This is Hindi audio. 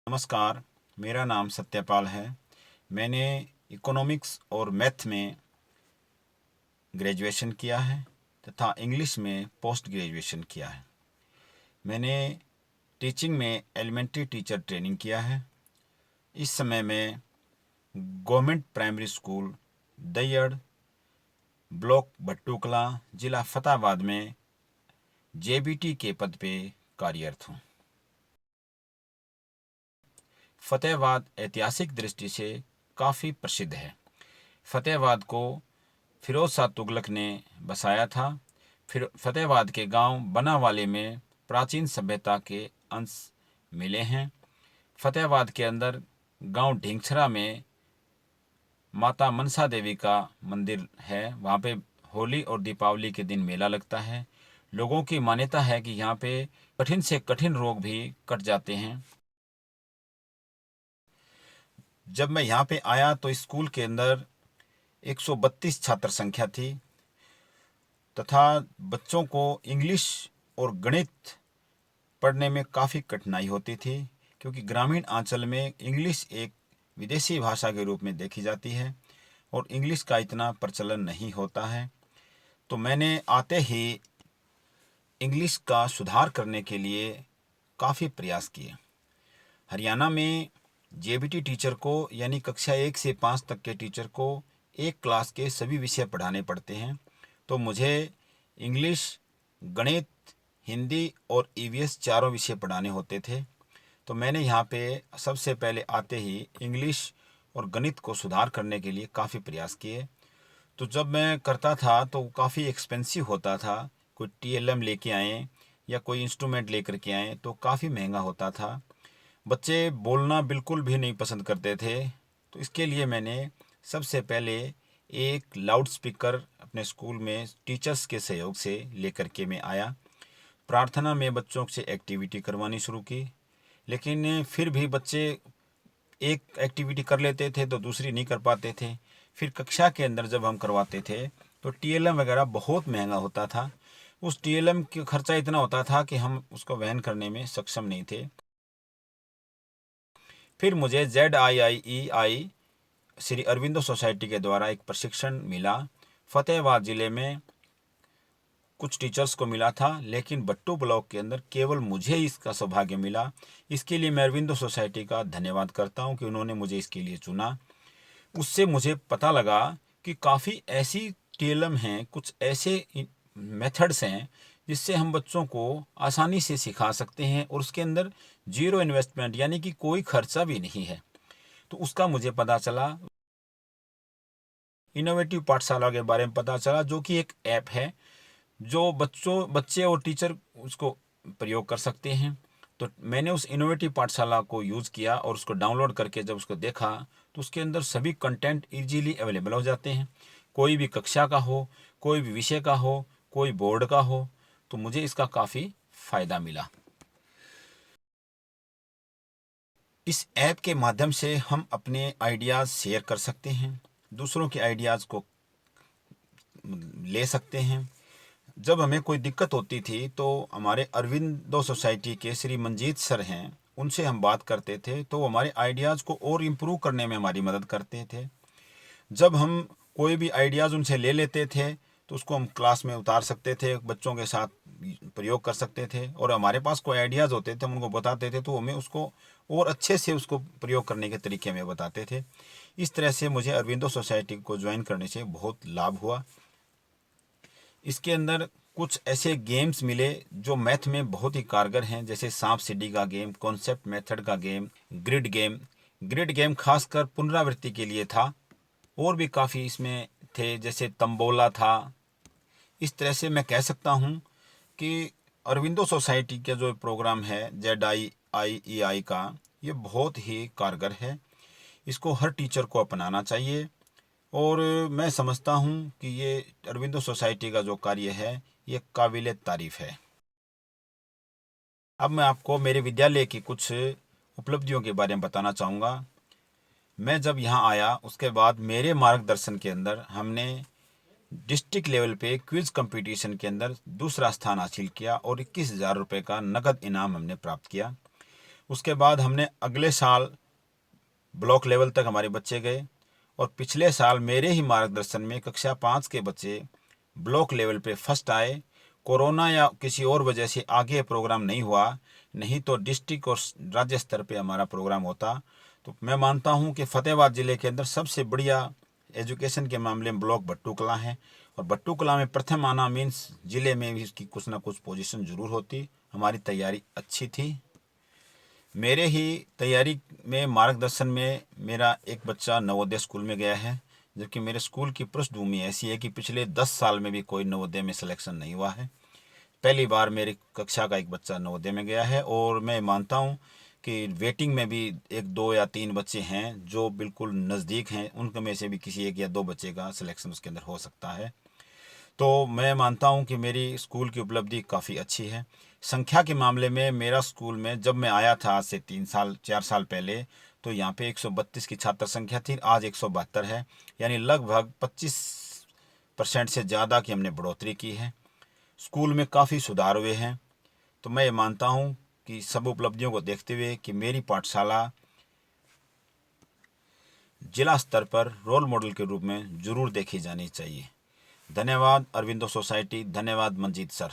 नमस्कार, मेरा नाम सत्यपाल है। मैंने इकोनॉमिक्स और मैथ में ग्रेजुएशन किया है तथा इंग्लिश में पोस्ट ग्रेजुएशन किया है। मैंने टीचिंग में एलिमेंट्री टीचर ट्रेनिंग किया है। इस समय मैं government primary school Daiyad, block Bhattukalan, ज़िला फतेहाबाद में जेबीटी के पद पे कार्यरत हूँ। फतेहाबाद ऐतिहासिक दृष्टि से काफ़ी प्रसिद्ध है। फतेहाबाद को फिरोज शाह तुगलक ने बसाया था। फिर फतेहाबाद के गांव बनावाले में प्राचीन सभ्यता के अंश मिले हैं। फतेहाबाद के अंदर गांव ढींगछरा में माता मनसा देवी का मंदिर है। वहाँ पे होली और दीपावली के दिन मेला लगता है। लोगों की मान्यता है कि यहाँ पे कठिन से कठिन रोग भी कट जाते हैं। जब मैं यहाँ पे आया तो स्कूल के अंदर 132 छात्र संख्या थी तथा बच्चों को इंग्लिश और गणित पढ़ने में काफ़ी कठिनाई होती थी, क्योंकि ग्रामीण अंचल में इंग्लिश एक विदेशी भाषा के रूप में देखी जाती है और इंग्लिश का इतना प्रचलन नहीं होता है। तो मैंने आते ही इंग्लिश का सुधार करने के लिए काफ़ी प्रयास किए। हरियाणा में जेबीटी टीचर को यानी कक्षा 1 से 5 तक के टीचर को एक क्लास के सभी विषय पढ़ाने पड़ते हैं। तो मुझे इंग्लिश, गणित, हिंदी और ईवीएस चारों विषय पढ़ाने होते थे। तो मैंने यहाँ पे सबसे पहले आते ही इंग्लिश और गणित को सुधार करने के लिए काफ़ी प्रयास किए। तो जब मैं करता था तो काफ़ी एक्सपेंसिव होता था। कोई टीएलएम लेके आए या कोई इंस्ट्रूमेंट लेकर के आए तो काफ़ी महंगा होता था। बच्चे बोलना बिल्कुल भी नहीं पसंद करते थे। तो इसके लिए मैंने सबसे पहले एक लाउड स्पीकर अपने स्कूल में टीचर्स के सहयोग से लेकर के मैं आया। प्रार्थना में बच्चों से एक्टिविटी करवानी शुरू की, लेकिन फिर भी बच्चे एक एक्टिविटी कर लेते थे तो दूसरी नहीं कर पाते थे। फिर कक्षा के अंदर जब हम करवाते थे तो टीएलएम वगैरह बहुत महंगा होता था। उस टीएलएम का खर्चा इतना होता था कि हम उसको वहन करने में सक्षम नहीं थे। फिर मुझे ZIIEI श्री अरविंदो सोसाइटी के द्वारा एक प्रशिक्षण मिला। फतेहाबाद ज़िले में कुछ टीचर्स को मिला था, लेकिन बट्टू ब्लॉक के अंदर केवल मुझे इसका सौभाग्य मिला। इसके लिए मैं अरविंदो सोसाइटी का धन्यवाद करता हूं कि उन्होंने मुझे इसके लिए चुना। उससे मुझे पता लगा कि काफ़ी ऐसी टीएलएम हैं, कुछ ऐसे मेथड्स हैं जिससे हम बच्चों को आसानी से सिखा सकते हैं और उसके अंदर जीरो इन्वेस्टमेंट यानी कि कोई खर्चा भी नहीं है। तो उसका मुझे पता चला। इनोवेटिव पाठशाला के बारे में पता चला, जो कि एक ऐप है जो बच्चे और टीचर उसको प्रयोग कर सकते हैं। तो मैंने उस इनोवेटिव पाठशाला को यूज़ किया और उसको डाउनलोड करके जब उसको देखा तो उसके अंदर सभी कंटेंट इजीली अवेलेबल हो जाते हैं। कोई भी कक्षा का हो, कोई भी विषय का हो, कोई बोर्ड का हो। तो मुझे इसका काफ़ी फ़ायदा मिला। इस ऐप के माध्यम से हम अपने आइडियाज़ शेयर कर सकते हैं, दूसरों के आइडियाज़ को ले सकते हैं। जब हमें कोई दिक्कत होती थी तो हमारे अरविंदो सोसाइटी के श्री मंजीत सर हैं, उनसे हम बात करते थे तो वो हमारे आइडियाज़ को और इम्प्रूव करने में हमारी मदद करते थे। जब हम कोई भी आइडियाज़ उनसे ले लेते थे तो उसको हम क्लास में उतार सकते थे, बच्चों के साथ प्रयोग कर सकते थे। और हमारे पास कोई आइडियाज़ होते थे हम उनको बताते थे तो हमें उसको और अच्छे से उसको प्रयोग करने के तरीके हमें बताते थे। इस तरह से मुझे अरविंदो सोसाइटी को ज्वाइन करने से बहुत लाभ हुआ। इसके अंदर कुछ ऐसे गेम्स मिले जो मैथ में बहुत ही कारगर हैं, जैसे सांप सीढ़ी का गेम, कॉन्सेप्ट मेथड का game, grid game. Grid game खासकर पुनरावृत्ति के लिए था। और भी काफ़ी इसमें थे, जैसे तंबोला था। इस तरह से मैं कह सकता हूँ कि अरविंदो सोसाइटी का जो प्रोग्राम है ZIIEI का, ये बहुत ही कारगर है। इसको हर टीचर को अपनाना चाहिए और मैं समझता हूँ कि ये अरविंदो सोसाइटी का जो कार्य है ये काबिल तारीफ़ है। अब मैं आपको मेरे विद्यालय की कुछ उपलब्धियों के बारे में बताना चाहूँगा। मैं जब यहाँ आया उसके बाद मेरे मार्गदर्शन के अंदर हमने डिस्ट्रिक्ट लेवल पे क्विज़ कंपटीशन के अंदर दूसरा स्थान हासिल किया और 21,000 रुपये का नगद इनाम हमने प्राप्त किया। उसके बाद हमने अगले साल ब्लॉक लेवल तक हमारे बच्चे गए और पिछले साल मेरे ही मार्गदर्शन में कक्षा 5 के बच्चे ब्लॉक लेवल पे फर्स्ट आए। कोरोना या किसी और वजह से आगे प्रोग्राम नहीं हुआ, नहीं तो डिस्ट्रिक्ट और राज्य स्तर पे हमारा प्रोग्राम होता। तो मैं मानता हूँ कि फतेहाबाद ज़िले के अंदर सबसे बढ़िया एजुकेशन के मामले में ब्लॉक भट्टू कलां है। और भट्टू कलां में प्रथम आना मीन्स ज़िले में भी इसकी कुछ ना कुछ पोजीशन ज़रूर होती। हमारी तैयारी अच्छी थी। मेरे ही तैयारी में मार्गदर्शन में मेरा एक बच्चा नवोदय स्कूल में गया है, जबकि मेरे स्कूल की पृष्ठभूमि ऐसी है कि पिछले 10 साल में भी कोई नवोदय में सिलेक्शन नहीं हुआ है। पहली बार मेरी कक्षा का एक बच्चा नवोदय में गया है और मैं मानता हूँ कि वेटिंग में भी 1 2 या 3 बच्चे हैं जो बिल्कुल नज़दीक हैं, उनके में से भी किसी 1 या 2 बच्चे का सिलेक्शन उसके अंदर हो सकता है। तो मैं मानता हूँ कि मेरी स्कूल की उपलब्धि काफ़ी अच्छी है। संख्या के मामले में मेरा स्कूल में जब मैं आया था आज से 3 साल 4 साल पहले, तो यहाँ पे 132 की छात्र संख्या थी, आज 172 है। यानी लगभग 25% से ज़्यादा की हमने बढ़ोतरी की है। स्कूल में काफ़ी सुधार हुए हैं। तो मैं ये मानता हूँ कि सब उपलब्धियों को देखते हुए कि मेरी पाठशाला जिला स्तर पर रोल मॉडल के रूप में ज़रूर देखी जानी चाहिए। धन्यवाद अरविंदो सोसाइटी, धन्यवाद मंजीत सर।